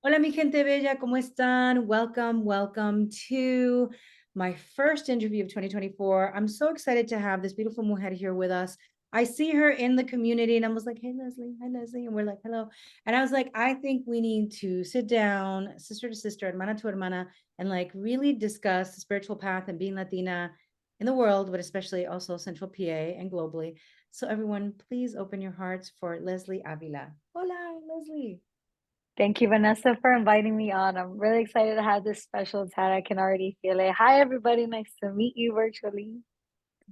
Hola, mi gente bella, ¿cómo están? Welcome to my first interview of 2024. I'm so excited to have this beautiful mujer here with us. I see her in the community and I was like, hey, Leslie, hi, Leslie. And we're like, hello. And I was like, I think we need to sit down, sister to sister, hermana to hermana, and like really discuss the spiritual path and being Latina in the world, but especially also Central PA and globally. So everyone, please open your hearts for Leslie Avila. Hola, Leslie. Thank you, Vanessa, for inviting me on. I'm really excited to have this special chat. I can already feel it. Hi, everybody. Nice to meet you virtually.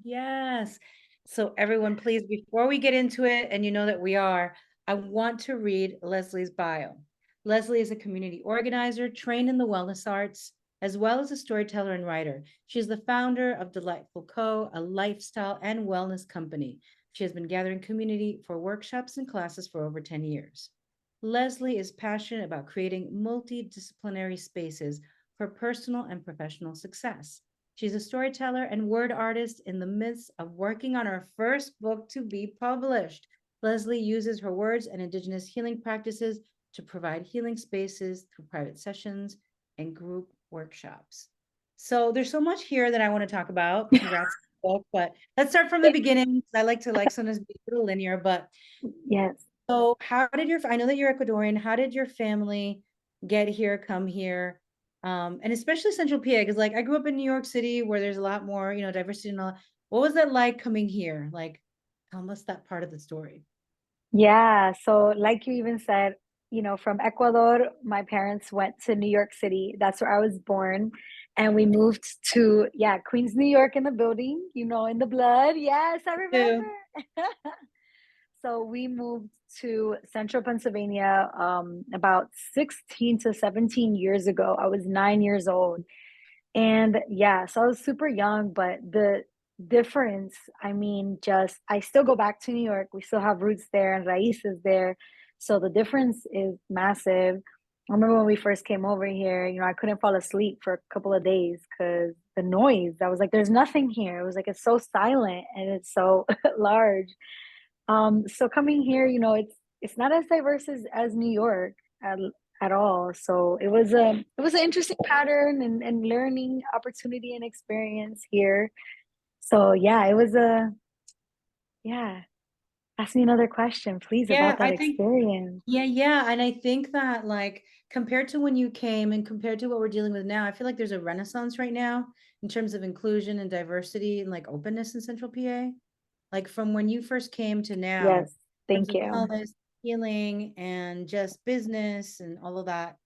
Yes. So everyone, please, before we get into it, and you know that we are, I want to read Leslie's bio. Leslie is a community organizer trained in the wellness arts, as well as a storyteller and writer. She is the founder of Delightful Co., a lifestyle and wellness company. She has been gathering community for workshops and classes for over 10 years. Leslie is passionate about creating multidisciplinary spaces for personal and professional success. She's a storyteller and word artist in the midst of working on her first book to be published. Leslie uses her words and indigenous healing practices to provide healing spaces through private sessions and group workshops. So there's so much here that I want to talk about. Congrats on the book, but let's start from the beginning. I like to sometimes be a little linear, but Yes. so how did I know that you're Ecuadorian. How did your family get here, come here? And especially Central PA, because like I grew up in New York City where there's a lot more, diversity and all. What was that like coming here? Like, tell us that part of the story. Yeah. So, like you even said, from Ecuador, my parents went to New York City. That's where I was born. And we moved to, yeah, Queens, New York in the building, in the blood. Yes, I Yeah. remember. So we moved to central Pennsylvania about 16 to 17 years ago. I was 9 years old. And yeah, so I was super young, but the difference, I mean, just I still go back to New York. We still have roots there and raíces there. So the difference is massive. I remember when we first came over here, I couldn't fall asleep for a couple of days because the noise. I was like, there's nothing here. It was like it's so silent and it's so large. So coming here, it's not as diverse as New York at all. So it was an interesting pattern and learning opportunity and experience here. So yeah, it was a yeah. Ask me another question, please, Yeah, about that I think, experience. yeah. And I think that like compared to when you came and compared to what we're dealing with now, I feel like there's a renaissance right now in terms of inclusion and diversity and like openness in Central PA. Like from when you first came to now, Yes, in terms thank of you. wellness, healing, and just business and all of that.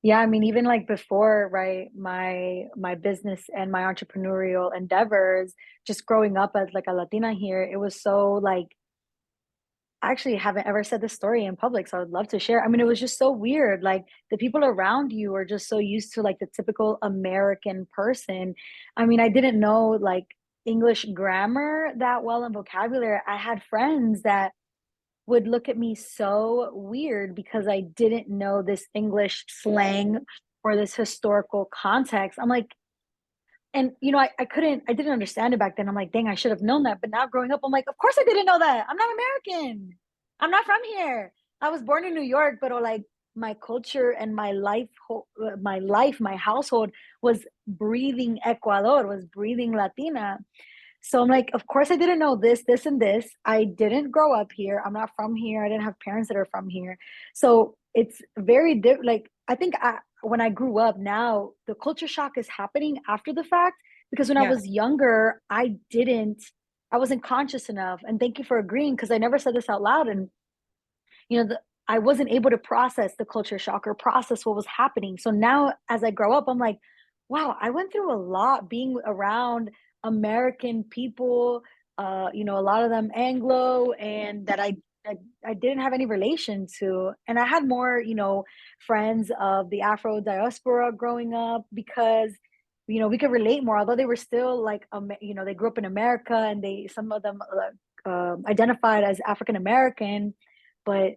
Yeah, I mean, even like before, right, my business and my entrepreneurial endeavors, just growing up as like a Latina here, it was so like I actually haven't ever said this story in public, so I would love to share. I mean, it was just so weird. Like the people around you are just so used to like the typical American person. I mean, I didn't know like English grammar that well and vocabulary. I had friends that would look at me so weird because I didn't know this English slang or this historical context. I'm like, and I didn't understand it back then. I'm like, dang, I should have known that. But now growing up, I'm like, of course I didn't know that. I'm not American. I'm not from here. I was born in New York, but like my culture and my household was breathing Ecuador, was breathing Latina. So I'm like, of course I didn't know this, this, and this. I didn't grow up here. I'm not from here. I didn't have parents that are from here. So it's very different. Like I think when I grew up, now the culture shock is happening after the fact because when I Yeah. was younger, I wasn't conscious enough. And thank you for agreeing because I never said this out loud. And you know, the, I wasn't able to process the culture shock or process what was happening. So now as I grow up, I'm like, wow, I went through a lot being around American people, a lot of them Anglo, and that I didn't have any relation to. And I had more, friends of the Afro diaspora growing up because, we could relate more, although they were still like, they grew up in America and some of them identified as African American, but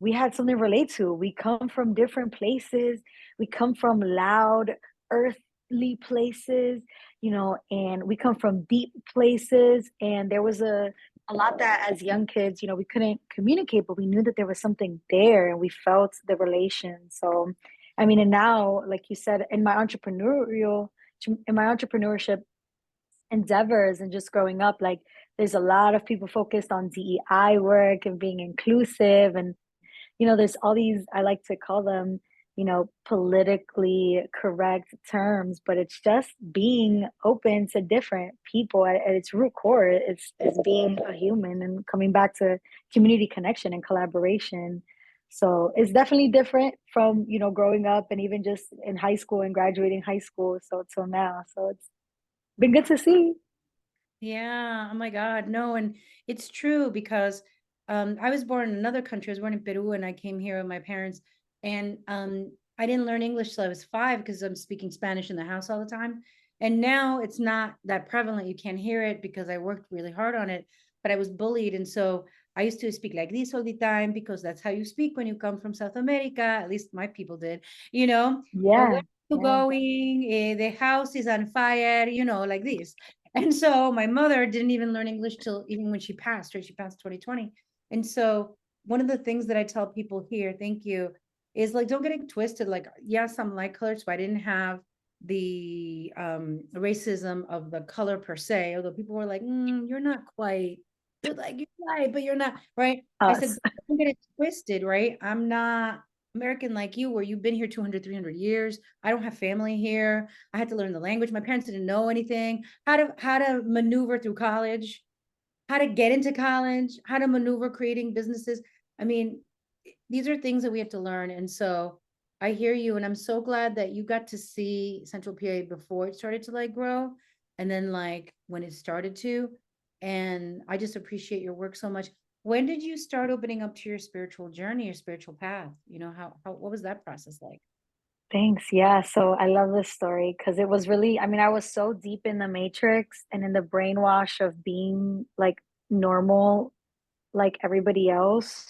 we had something to relate to. We come from different places. We come from loud, earthly places, and we come from deep places. And there was a a lot that as young kids, we couldn't communicate, but we knew that there was something there and we felt the relation. So, I mean, and now, like you said, in my entrepreneurship endeavors and just growing up, like there's a lot of people focused on DEI work and being inclusive. And there's all these, I like to call them, politically correct terms, but it's just being open to different people at its root core. It's being a human and coming back to community connection and collaboration. So it's definitely different from, growing up and even just in high school and graduating high school. So till now. So it's been good to see. Yeah. Oh my God. No, and it's true because I was born in another country. I was born in Peru and I came here with my parents. And I didn't learn English till I was 5 because I'm speaking Spanish in the house all the time. And now it's not that prevalent. You can't hear it because I worked really hard on it, but I was bullied. And so I used to speak like this all the time because that's how you speak when you come from South America. At least my people did, you know. Where Yeah. are you Yeah. going? The house is on fire, like this. And so my mother didn't even learn English till even when she passed, right? She passed 2020. And so one of the things that I tell people here, thank you, is like, don't get it twisted. Like, yes, I'm light colored, so I didn't have the racism of the color per se, although people were like, you're not quite, you're like, you're right, but you're not, right? I said, Us. don't get it twisted, right? I'm not American like you, where you've been here 200, 300 years. I don't have family here. I had to learn the language. My parents didn't know anything, how to maneuver through college, how to get into college, how to maneuver creating businesses. I mean, these are things that we have to learn. And so I hear you, and I'm so glad that you got to see Central PA before it started to like grow, and then like when it started to. And I just appreciate your work so much. When did you start opening up to your spiritual journey, your spiritual path? How what was that process like? Thanks. Yeah. So I love this story because it was really, I mean, I was so deep in the matrix and in the brainwash of being like normal, like everybody else.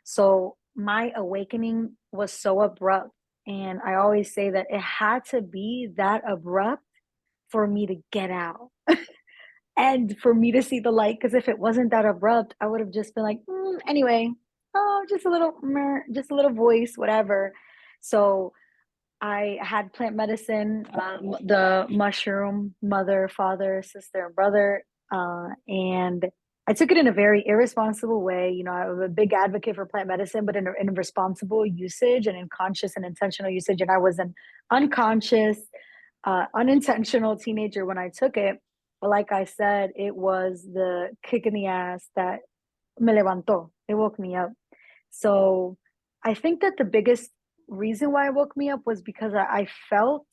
So my awakening was so abrupt. And I always say that it had to be that abrupt for me to get out and for me to see the light. Because if it wasn't that abrupt, I would have just been like, anyway, oh, just a little, just a little voice, whatever. So I had plant medicine, the mushroom, mother, father, sister, and brother. And I took it in a very irresponsible way. I'm a big advocate for plant medicine, but in a responsible usage and in conscious and intentional usage. And I was an unconscious, unintentional teenager when I took it. But like I said, it was the kick in the ass that me levantó. It woke me up. So I think that the biggest reason why it woke me up was because I felt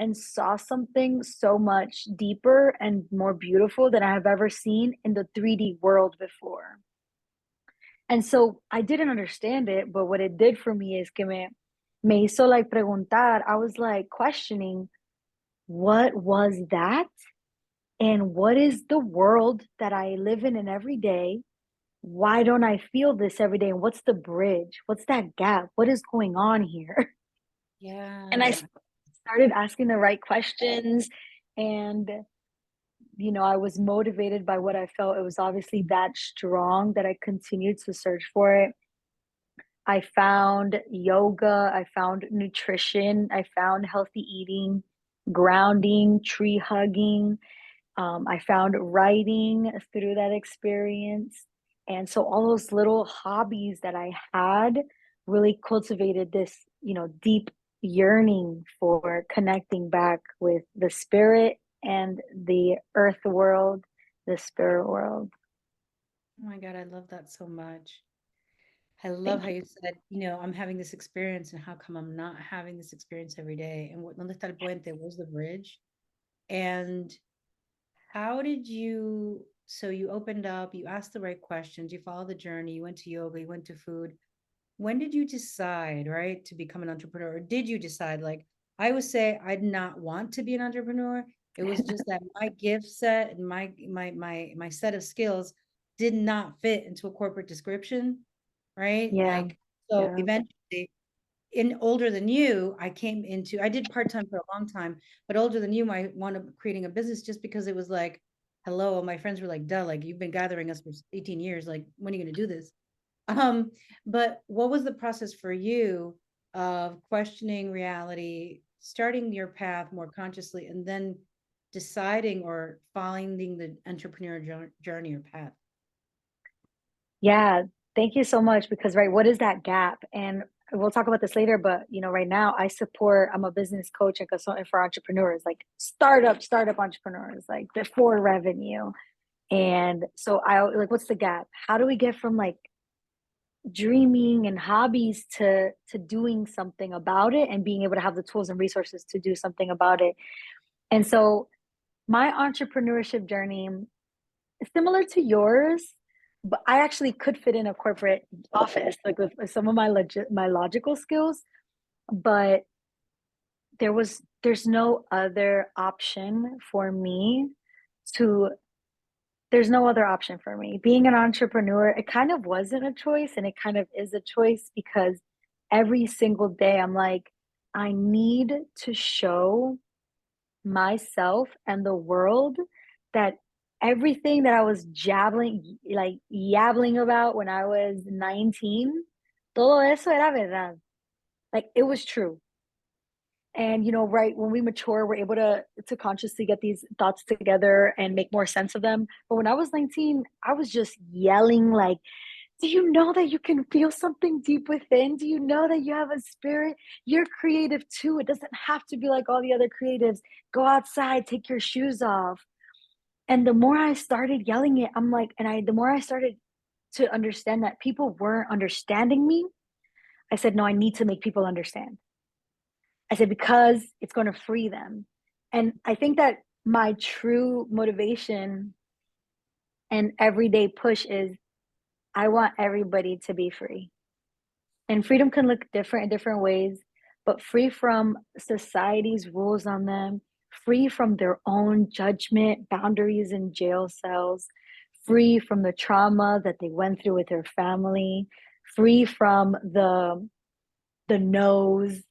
and saw something so much deeper and more beautiful than I have ever seen in the 3D world before. And so I didn't understand it, but what it did for me is que me hizo like preguntar. I was like questioning, what was that? And what is the world that I live in every day? Why don't I feel this every day? And what's the bridge? What's that gap? What is going on here? And I Yeah. started asking the right questions. And, I was motivated by what I felt. It was obviously that strong that I continued to search for it. I found yoga, I found nutrition, I found healthy eating, grounding, tree hugging. I found writing through that experience. And so all those little hobbies that I had really cultivated this, deep yearning for connecting back with the spirit and the earth world, the spirit world. Oh my God, I love that so much. I love how Thank you. you said, I'm having this experience, and how come I'm not having this experience every day? And ¿dónde está el puente? Where's the bridge? And how did you, so you opened up, you asked the right questions, you followed the journey, you went to yoga, you went to food. When did you decide, right, to become an entrepreneur? Or did you decide, like, I would say I did not want to be an entrepreneur. It was just that my gift set and my set of skills did not fit into a corporate description, right? Yeah, Like, so yeah, eventually, in older than you, I did part-time for a long time, but older than you, I wound up creating a business just because it was like, hello. All my friends were like, duh, like you've been gathering us for 18 years. Like, when are you going to do this? But what was the process for you of questioning reality, starting your path more consciously, and then deciding or finding the entrepreneurial journey or path? Yeah, thank you so much because right, what is that gap? And we'll talk about this later, but right now I'm a business coach and consultant for entrepreneurs, like startup entrepreneurs, like before revenue. And so I like, what's the gap? How do we get from like dreaming and hobbies to doing something about it and being able to have the tools and resources to do something about it? And so my entrepreneurship journey is similar to yours, but I actually could fit in a corporate office, like with some of my logical skills, but there's no other option for me to there's no other option for me. Being an entrepreneur, it kind of wasn't a choice and it kind of is a choice because every single day I'm like, I need to show myself and the world that everything that I was yabbling about when I was 19, todo eso era verdad. Like it was true. And right when we mature, we're able to consciously get these thoughts together and make more sense of them. But when I was 19, I was just yelling like, do you know that you can feel something deep within? Do you know that you have a spirit? You're creative too. It doesn't have to be like all the other creatives. Go outside, take your shoes off. And the more I started yelling it, I'm like, the more I started to understand that people weren't understanding me, I said, no, I need to make people understand. I said, because it's going to free them. And I think that my true motivation and everyday push is I want everybody to be free. And freedom can look different in different ways, but free from society's rules on them, free from their own judgment, boundaries, and jail cells, free from the trauma that they went through with their family, free from the no's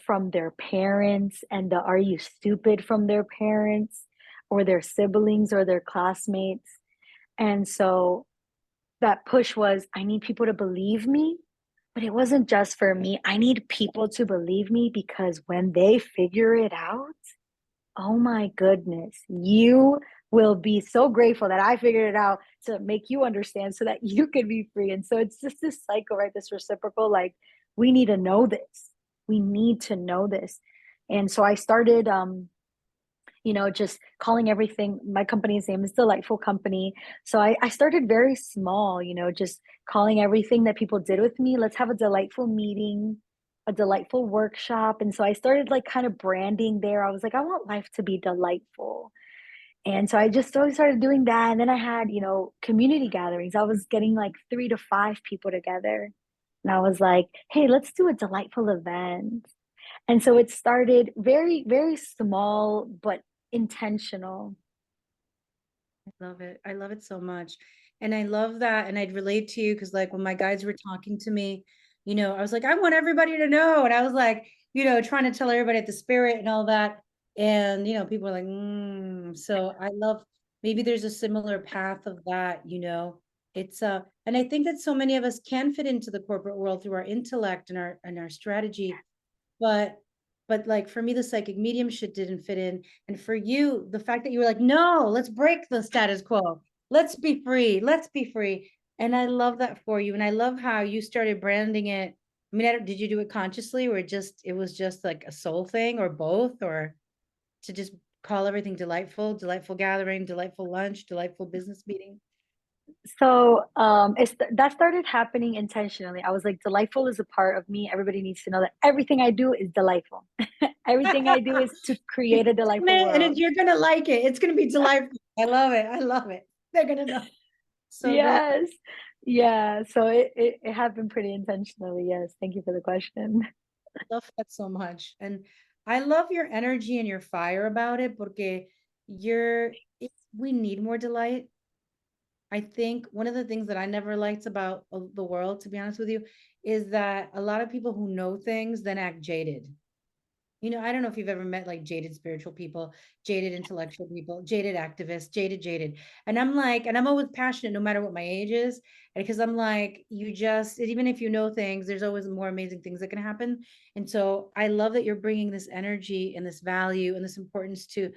from their parents and the are you stupid from their parents or their siblings or their classmates. And so that push was I need people to believe me, but it wasn't just for me. I need people to believe me because when they figure it out, oh my goodness, you will be so grateful that I figured it out to make you understand so that you can be free. And so it's just this cycle, right? This reciprocal, like, we need to know this. We need to know this. And so I started, just calling everything. My company's name is Delightful Company. So I started very small, just calling everything that people did with me. Let's have a delightful meeting, a delightful workshop. And so I started like kind of branding there. I was like, I want life to be delightful. And so I just always started doing that. And then I had, community gatherings. I was getting like 3 to 5 people together. And I was like, hey, let's do a delightful event. And so it started very, very small, but intentional. I love it. I love it so much. And I love that. And I'd relate to you because, like, when my guides were talking to me, I was like, I want everybody to know. And I was like, trying to tell everybody at the spirit and all that. And, people are like, So I love maybe there's a similar path of that. It's and I think that so many of us can fit into the corporate world through our intellect and our strategy, but like for me, the psychic medium shit didn't fit in. And for you, the fact that you were like, no, let's break the status quo. Let's be free. Let's be free. And I love that for you. And I love how you started branding it. I mean, did you do it consciously or it was just like a soul thing or both, or to just call everything delightful, delightful gathering, delightful lunch, delightful business meeting? So that started happening intentionally. I was like, delightful is a part of me. Everybody needs to know that everything I do is delightful. Everything I do is to create a delightful world. You're gonna like it. It's gonna be delightful. I love it. I love it. They're gonna know. So good. Yes. Yeah. So it happened pretty intentionally. Yes. Thank you for the question. Love that so much. And I love your energy and your fire about it porque we need more delight. I think one of the things that I never liked about the world, to be honest with you, is that a lot of people who know things then act jaded. I don't know if you've ever met like jaded spiritual people, jaded intellectual people, jaded activists, jaded. And I'm like, and I'm always passionate no matter what my age is. And because I'm like, you just, even if you know things, there's always more amazing things that can happen. And so I love that you're bringing this energy and this value and this importance to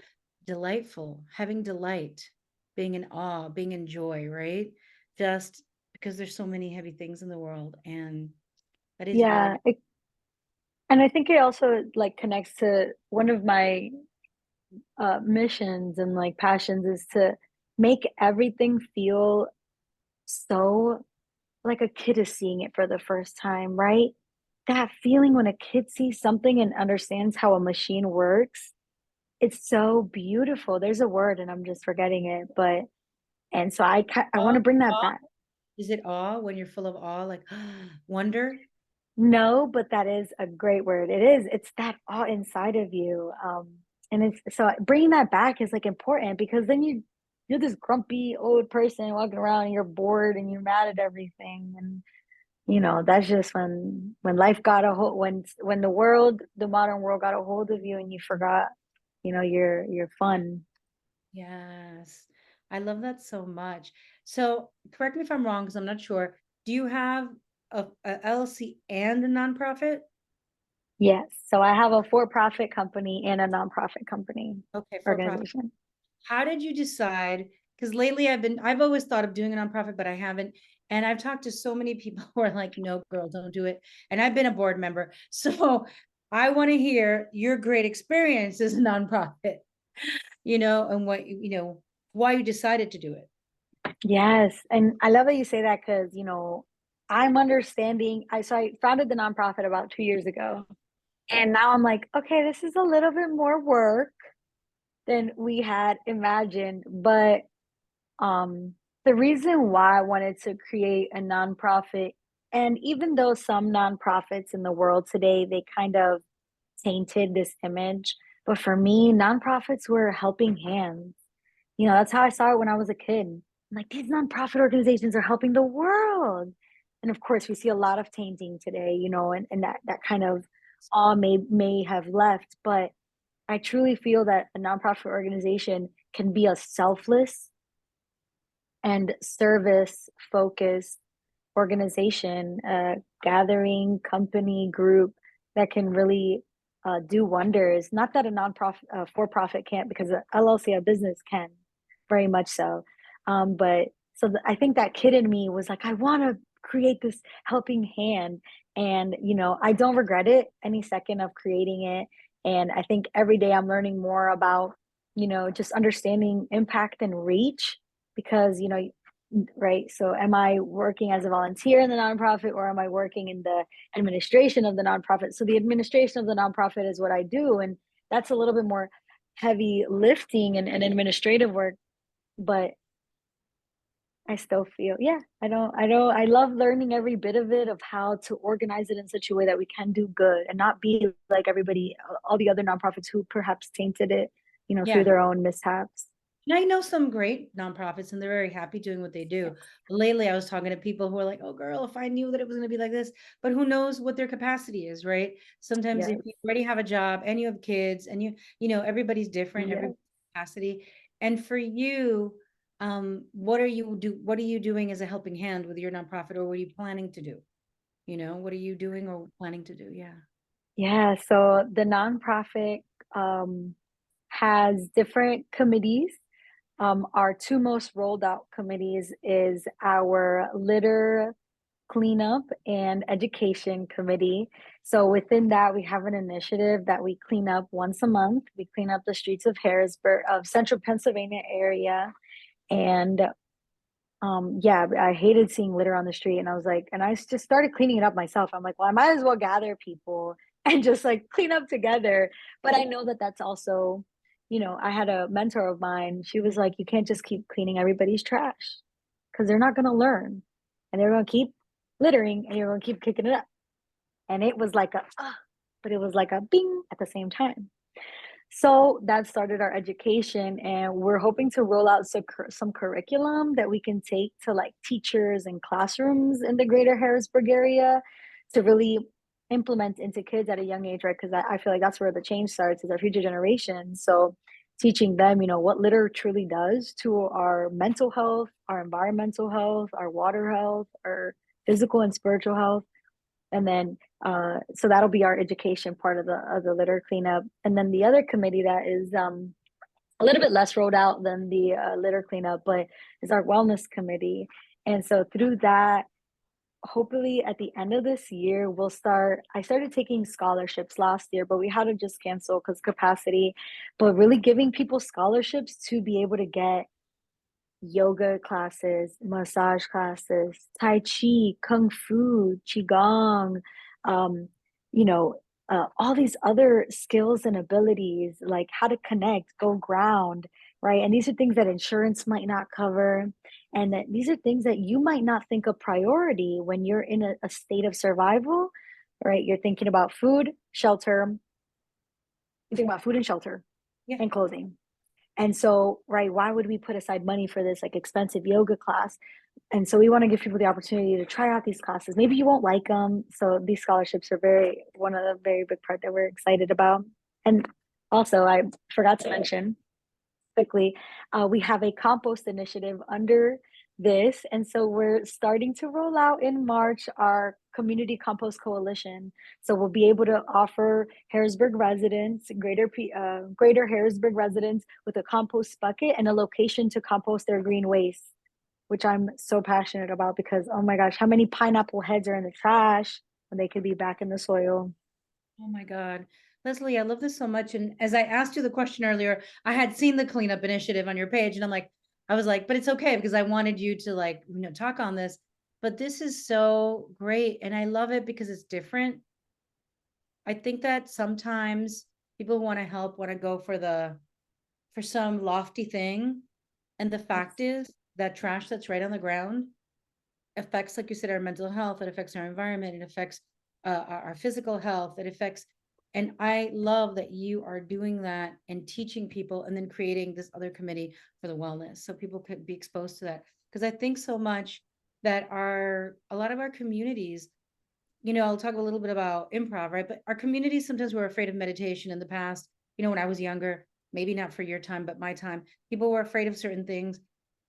delightful, having delight, being in awe, being in joy, right? Just because there's so many heavy things in the world. And that is really, Yeah, and I think it also like connects to one of my missions and like passions is to make everything feel so like a kid is seeing it for the first time, right? That feeling when a kid sees something and understands how a machine works, it's so beautiful. There's a word and I'm just forgetting it, but and so I want to bring that awe. back. Is it awe when you're full of awe, like wonder? No, but that is a great word. It is. It's that awe inside of you. And it's so bringing that back is like important because then you're this grumpy old person walking around and you're bored and you're mad at everything. And that's just when life got a hold when the modern world got a hold of you and you forgot, your fun. Yes. I love that so much. So correct me if I'm wrong, because I'm not sure. Do you have a LLC and a nonprofit? Yes. So I have a for-profit company and a nonprofit company Okay, for profit. organization. How did you decide? Because lately I've always thought of doing a nonprofit, but I haven't. And I've talked to so many people who are like, no, girl, don't do it. And I've been a board member. So I want to hear your great experience as a nonprofit, and why you decided to do it. Yes, and I love that you say that because, I'm understanding. I founded the nonprofit about 2 years ago, and now I'm like, okay, this is a little bit more work than we had imagined. But the reason why I wanted to create a nonprofit, and even though some nonprofits in the world today, they kind of tainted this image, but for me, nonprofits were helping hands. That's how I saw it when I was a kid. I'm like, these nonprofit organizations are helping the world. And of course, we see a lot of tainting today, and that kind of awe may have left. But I truly feel that a nonprofit organization can be a selfless and service focused organization, gathering, company, group that can really do wonders. Not that a nonprofit, for profit can't, because a LLC, a business can, very much so. But so I think that kid in me was like, I want to create this helping hand. And, I don't regret it any second of creating it. And I think every day I'm learning more about, just understanding impact and reach because, right? So am I working as a volunteer in the nonprofit or am I working in the administration of the nonprofit? So the administration of the nonprofit is what I do. And that's a little bit more heavy lifting and administrative work. But I still feel, yeah, I love learning every bit of it of how to organize it in such a way that we can do good and not be like everybody, all the other nonprofits who perhaps tainted it, through Yeah. their own mishaps. And I know some great nonprofits and they're very happy doing what they do. But lately, I was talking to people who are like, oh, girl, if I knew that it was going to be like this, but who knows what their capacity is, right? Sometimes if Yes, you already have a job and you have kids and everybody's different, yes. every capacity. And for you, what are you doing as a helping hand with your nonprofit or what are you planning to do? What are you doing or planning to do? Yeah. Yeah, so the nonprofit um, has different committees. Our two most rolled out committees is our litter cleanup and education committee. So within that, we have an initiative that we clean up once a month. We clean up the streets of Harrisburg, of central Pennsylvania area, and yeah, I hated seeing litter on the street, and I was like, and I just started cleaning it up myself. I'm like, well, I might as well gather people and just like clean up together. But I know that that's also, I had a mentor of mine. She was like, you can't just keep cleaning everybody's trash because they're not going to learn, and they're going to keep littering, and you're going to keep kicking it up. And it was like a, but it was like a bing at the same time. So that started our education, and we're hoping to roll out some curriculum that we can take to like teachers and classrooms in the greater Harrisburg area to really implement into kids at a young age, right? Because I feel like that's where the change starts, is our future generation. So teaching them, what litter truly does to our mental health, our environmental health, our water health, our physical and spiritual health. And then so that'll be our education part of the litter cleanup. And then the other committee that is a little bit less rolled out than the litter cleanup, but is our wellness committee. And so through that, hopefully at the end of this year, I started taking scholarships last year, but we had to just cancel because capacity, but really giving people scholarships to be able to get yoga classes, massage classes, tai chi, kung fu, qigong, um, you know, all these other skills and abilities, like how to connect, go ground, right? And these are things that insurance might not cover. And that these are things that you might not think a priority when you're in a state of survival, right? You're thinking about food, shelter, you think about food and shelter Yeah. and clothing. And so, right, why would we put aside money for this like expensive yoga class? And so we want to give people the opportunity to try out these classes. Maybe you won't like them. So these scholarships are one of the very big part that we're excited about. And also, I forgot to mention quickly, we have a compost initiative under this. And so we're starting to roll out in March our community compost coalition. So we'll be able to offer Harrisburg residents, greater Harrisburg residents, with a compost bucket and a location to compost their green waste, which I'm so passionate about because, oh my gosh, how many pineapple heads are in the trash when they could be back in the soil? Oh my God. Leslie, I love this so much. And as I asked you the question earlier, I had seen the cleanup initiative on your page, and I was like, but it's okay because I wanted you to talk on this. But this is so great. And I love it because it's different. I think that sometimes people want to help, want to go for some lofty thing. And the fact is that trash that's right on the ground affects, like you said, our mental health, it affects our environment, it affects our physical health, it affects, and I love that you are doing that and teaching people and then creating this other committee for the wellness so people could be exposed to that. Because I think so much that a lot of our communities, I'll talk a little bit about improv, right? But our communities sometimes were afraid of meditation in the past. When I was younger, maybe not for your time, but my time, people were afraid of certain things.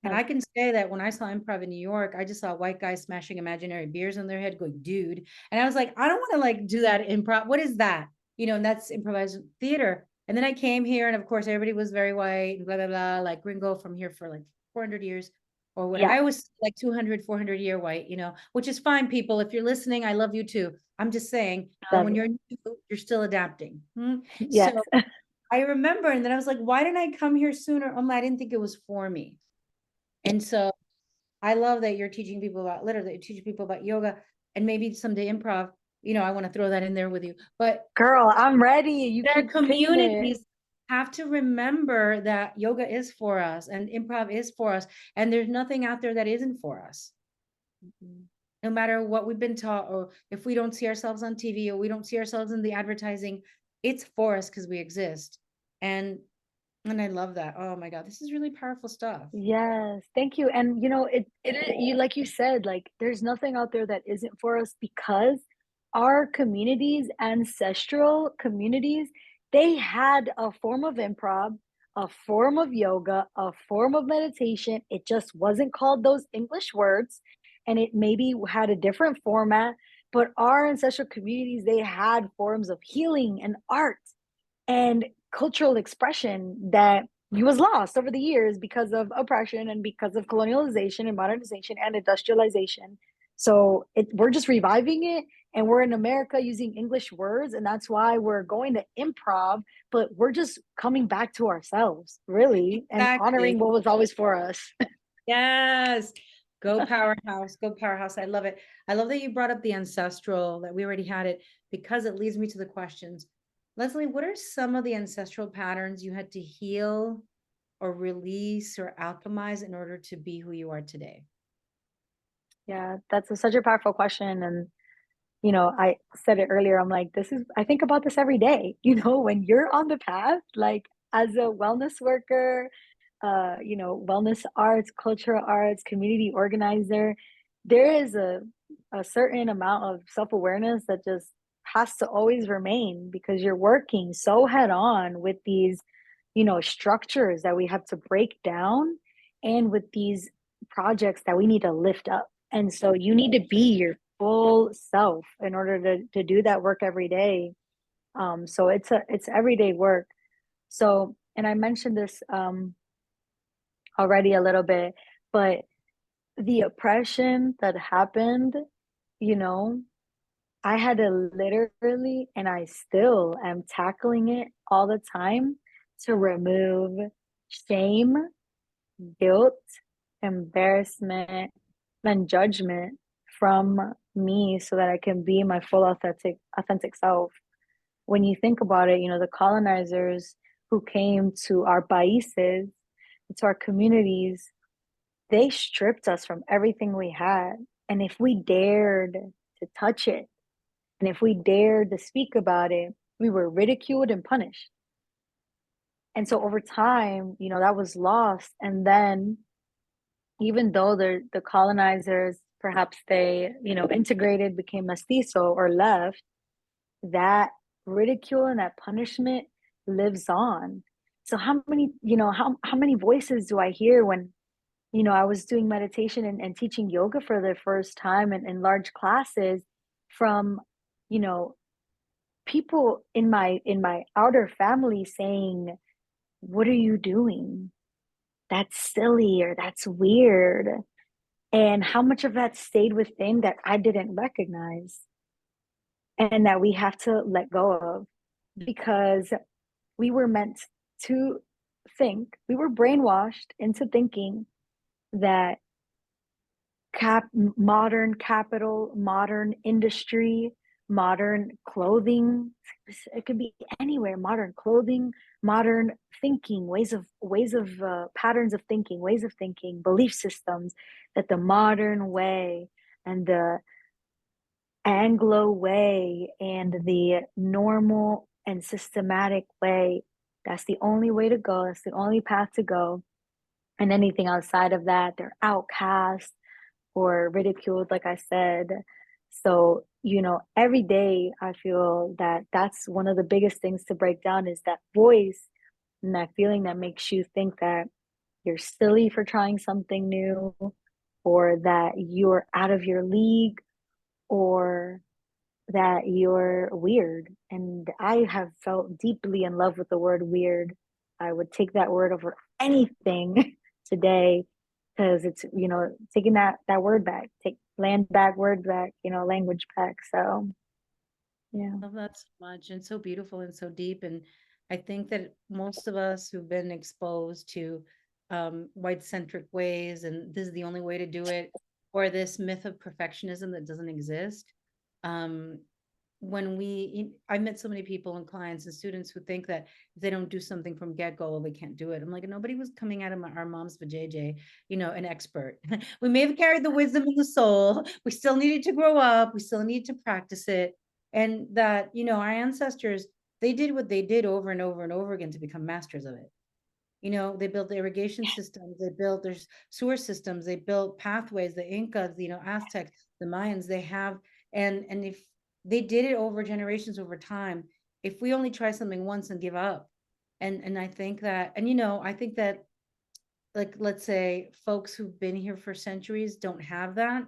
And I can say that when I saw improv in New York, I just saw white guys smashing imaginary beers on their head going, dude. And I was like, I don't want to do that improv. What is that? And that's improvised theater. And then I came here, and of course, everybody was very white and blah, blah, blah, like gringo from here for 400 years or what. Yeah. I was 200, 400 year white, which is fine, people. If you're listening, I love you too. I'm just saying, when you're new, you're still adapting. Yes. So I remember, and then I was like, why didn't I come here sooner? I didn't think it was for me. And so I love that you're teaching people about litter, that you're teaching people about yoga, and maybe someday improv. I want to throw that in there with you. But girl, I'm ready. You their keep saying it. communities have to remember that yoga is for us and improv is for us. And there's nothing out there that isn't for us. No matter what we've been taught, or if we don't see ourselves on TV or we don't see ourselves in the advertising, it's for us because we exist. And I love that. Oh my God, this is really powerful stuff. Yes, thank you. And you, like you said, like there's nothing out there that isn't for us because our communities, ancestral communities, they had a form of improv, a form of yoga, a form of meditation. It just wasn't called those English words, and it maybe had a different format. But our ancestral communities, they had forms of healing and art and cultural expression that was lost over the years because of oppression and because of colonialization and modernization and industrialization. So we're just reviving it, and we're in America using English words, and that's why we're going to improv, but we're just coming back to ourselves, really, and honoring what was always for us. Yes. Go powerhouse, go powerhouse. I love it. I love that you brought up the ancestral, that we already had it, because it leads me to the questions. Leslie, what are some of the ancestral patterns you had to heal or release or alchemize in order to be who you are today? Yeah, that's such a powerful question. And, I said it earlier, I'm like, I think about this every day, when you're on the path, like as a wellness worker, wellness arts, cultural arts, community organizer, there is a certain amount of self-awareness that just has to always remain, because you're working so head on with these, structures that we have to break down, and with these projects that we need to lift up. And so you need to be your full self in order to do that work every day. So it's everyday work. So, and I mentioned this already a little bit, but the oppression that happened, you know, I had to literally, and I still am tackling it all the time, to remove shame, guilt, embarrassment, and judgment from me, so that I can be my full authentic self. When you think about it, the colonizers who came to our países, to our communities, they stripped us from everything we had. And if we dared to touch it, and if we dared to speak about it, we were ridiculed and punished. And so over time, that was lost. And then, even though the colonizers, perhaps they, integrated, became mestizo, or left, that ridicule and that punishment lives on. So how many voices do I hear when, I was doing meditation and teaching yoga for the first time in large classes, from, you know, people in my outer family saying, "What are you doing? That's silly," or "That's weird." And how much of that stayed within that I didn't recognize, and that we have to let go of, because we were meant to we were brainwashed into thinking that modern capital, modern industry, modern clothing, it could be anywhere, modern clothing, modern thinking, ways of patterns of thinking, ways of thinking, belief systems, that the modern way and the Anglo way and the normal and systematic way, that's the only way to go, that's the only path to go. And anything outside of that, they're outcast or ridiculed, like I said. So, every day I feel that that's one of the biggest things to break down, is that voice and that feeling that makes you think that you're silly for trying something new, or that you're out of your league, or that you're weird. And I have felt deeply in love with the word weird. I would take that word over anything today, because it's, taking that word back, take land back, word back, language back. So yeah. Love that so much, and so beautiful and so deep. And I think that most of us who've been exposed to white centric ways, and this is the only way to do it, or this myth of perfectionism that doesn't exist. Um, I met so many people and clients and students who think that if they don't do something from get-go, they can't do it. I'm like, nobody was coming out of our mom's vajayjay, an expert. We may have carried the wisdom in the soul. We still needed to grow up. We still need to practice it. And that, our ancestors, they did what they did over and over and over again to become masters of it. They built the irrigation systems, they built their sewer systems, they built pathways, the Incas, Aztecs, the Mayans, they have, and if they did it over generations, over time, if we only try something once and give up, and I think that, I think that, like, let's say folks who've been here for centuries don't have that.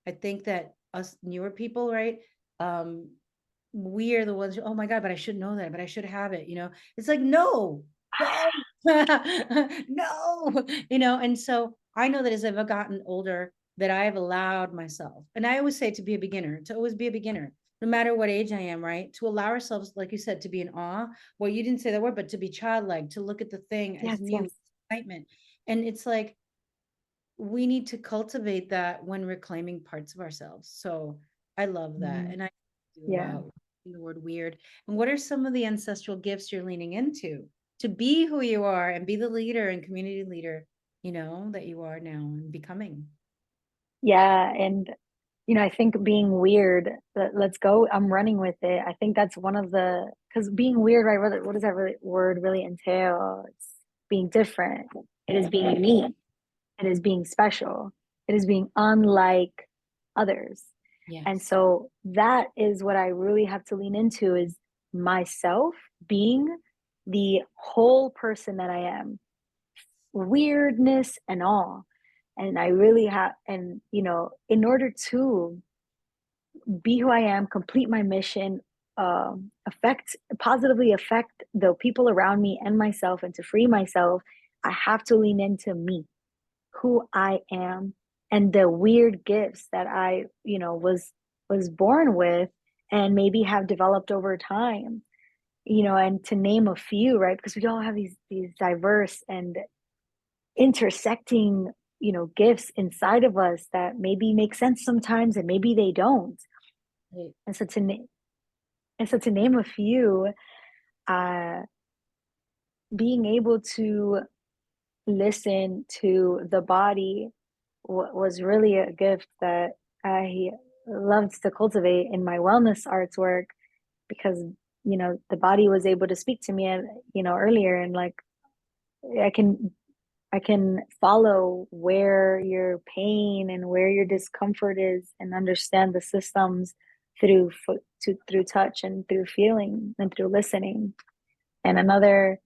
I think that us newer people, right? We are the ones who, oh my God, but I should know that, but I should have it, it's like, no, no, no, and so I know that as I've gotten older, that I have allowed myself, and I always say, to be a beginner, to always be a beginner, no matter what age I am, right? To allow ourselves, like you said, to be in awe. Well, you didn't say that word, but to be childlike, to look at the thing as Yes, new yes. excitement. And it's like, we need to cultivate that when reclaiming parts of ourselves. So I love that. Mhm. And I Yeah. about the word weird. And what are some of the ancestral gifts you're leaning into to be who you are and be the leader and community leader, that you are now and becoming? Yeah. And, I think being weird, let's go, I'm running with it. I think that's one of because being weird, right? What does that word really entail? It's being different. It is being unique. It is being special. It is being unlike others. And Yes. so that is what I really have to lean into, is myself being the whole person that I am, weirdness and all. And I really have, and in order to be who I am, complete my mission, positively affect the people around me and myself, and to free myself, I have to lean into me, who I am, and the weird gifts that I, was born with, and maybe have developed over time. And to name a few, right? Because we all have these diverse and intersecting, gifts inside of us that maybe make sense sometimes and maybe they don't. Right. And so to name a few, uh, being able to listen to the body was really a gift that I loved to cultivate in my wellness arts work, because the body was able to speak to me, and earlier, and like I can I can follow where your pain and where your discomfort is, and understand the systems through touch and through feeling and through listening. And another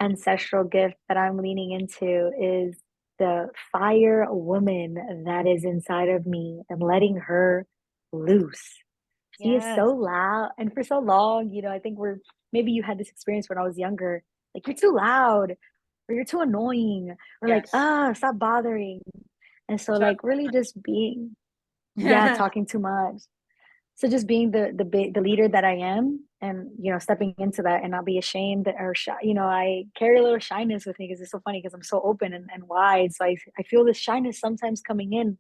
ancestral gift that I'm leaning into is the fire woman that is inside of me, and letting her loose. She is so Yes. loud. And for so long, I think maybe you had this experience when I was younger, like, you're too loud, or you're too annoying, or like, Yes. stop bothering. And so, Talk like, really just being, yeah, about talking too much. So just being the leader that I am, and stepping into that and not be ashamed or shy. I carry a little shyness with me, because it's so funny, because I'm so open and wide. So I feel this shyness sometimes coming in,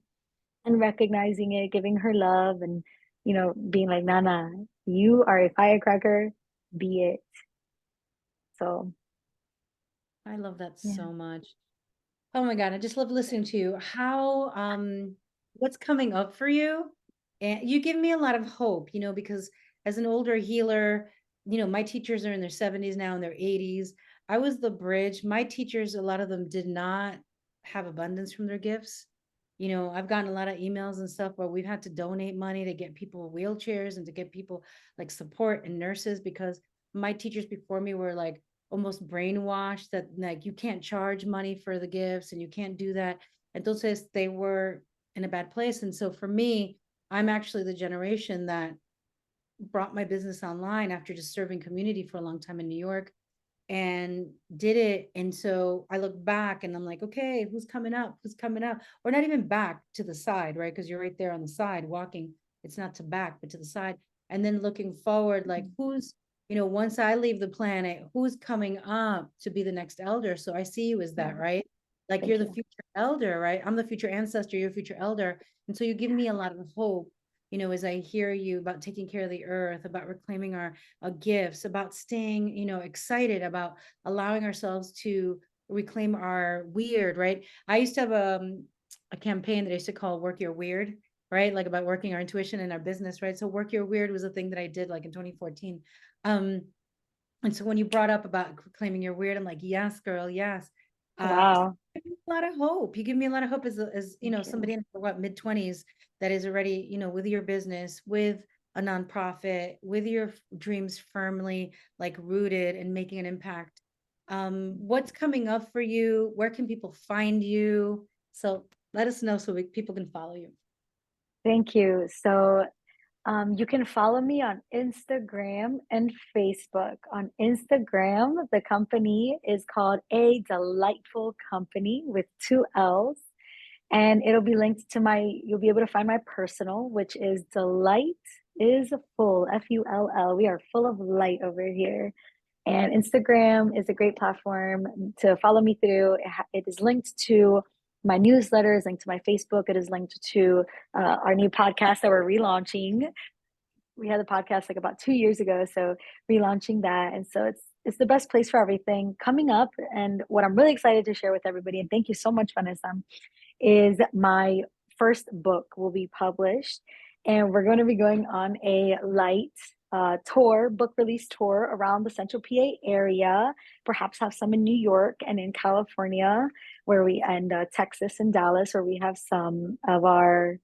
and recognizing it, giving her love, and being like, Nana, you are a firecracker, be it. So I love that yeah. so much. Oh my God, I just love listening to you. How, what's coming up for you? And you give me a lot of hope, because as an older healer, my teachers are in their 70s now, in their 80s. I was the bridge. My teachers, a lot of them did not have abundance from their gifts. I've gotten a lot of emails and stuff where we've had to donate money to get people wheelchairs and to get people like support and nurses, because my teachers before me were like almost brainwashed that like you can't charge money for the gifts and you can't do that. Entonces they were in a bad place. And so for me, I'm actually the generation that brought my business online after just serving community for a long time in New York and did it. And so I look back and I'm like, okay, who's coming up? Who's coming up? Or not even back to the side, right? Because you're right there on the side walking. It's not to back, but to the side. And then looking forward, like who's, once I leave the planet, who's coming up to be the next elder? So I see you as that, Yeah. right? Like you're Thank the you. future elder, right? I'm the future ancestor, you're future elder. And so you give me a lot of hope, as I hear you about taking care of the earth, about reclaiming our gifts, about staying, excited, about allowing ourselves to reclaim our weird, right? I used to have a campaign that I used to call Work Your Weird, right? Like about working our intuition in our business, right? So Work Your Weird was a thing that I did like in 2014. Um, and so when you brought up about claiming your weird, I'm like, yes, girl, yes. So Wow. you give me a lot of hope. You give me a lot of hope as Thank somebody you. in what mid-20s that is already, with your business, with a nonprofit, with your dreams firmly like rooted and making an impact. What's coming up for you? Where can people find you? So let us know so people can follow you. Thank you. So you can follow me on Instagram and Facebook. On Instagram, the company is called A Delightful Company with two L's. And it'll be linked to you'll be able to find my personal, which is Delight is Full, Full. We are full of light over here. And Instagram is a great platform to follow me through. It is linked to my newsletters, linked to my Facebook. It is linked to our new podcast that we're relaunching. We had the podcast like about 2 years ago, so relaunching that. And so it's the best place for everything coming up. And what I'm really excited to share with everybody, and thank you so much, Vanessa, is my first book will be published, and we're going to be going on a light book release tour around the Central PA area, perhaps have some in New York and in California, and Texas and Dallas, where we have some of our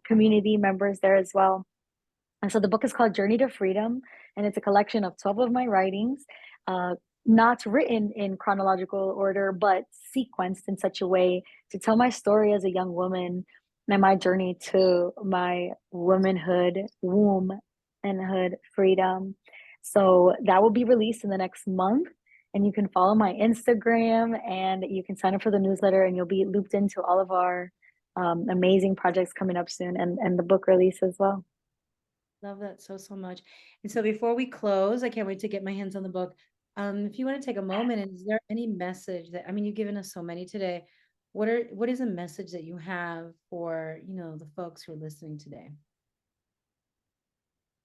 community members there as well. And so the book is called Journey to Freedom, and it's a collection of 12 of my writings, not written in chronological order, but sequenced in such a way to tell my story as a young woman and my journey to my womanhood, womb, and hood freedom. So that will be released in the next month. And you can follow my Instagram and you can sign up for the newsletter, and you'll be looped into all of our amazing projects coming up soon, and the book release as well. Love that so, so much. And so before we close, I can't wait to get my hands on the book. If you want to take a moment, and is there any message that, I mean, you've given us so many today. What is a message that you have for, the folks who are listening today?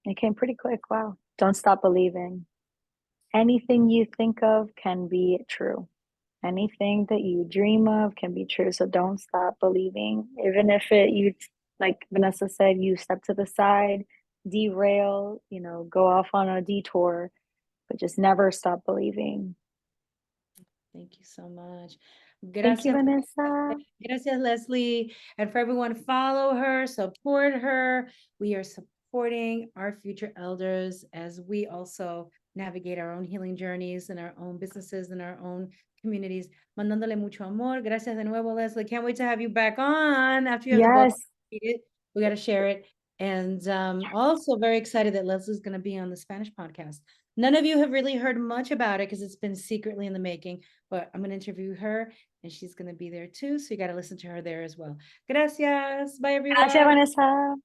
It came pretty quick. Wow. Don't stop believing. Anything you think of can be true. Anything that you dream of can be true. So don't stop believing. Even if like Vanessa said, you step to the side, derail, go off on a detour, but just never stop believing. Thank you so much. Thank you, Gracias. Vanessa. Gracias, Leslie. And for everyone, follow her, support her. We are supporting our future elders as we also navigate our own healing journeys and our own businesses and our own communities. Mandándole mucho amor. Gracias de nuevo, Leslie. Can't wait to have you back on after you have the book. Yes. We got to share it. And also very excited that Leslie's going to be on the Spanish podcast. None of you have really heard much about it because it's been secretly in the making, but I'm going to interview her and she's going to be there too. So you got to listen to her there as well. Gracias. Bye, everyone. Gracias, Vanessa.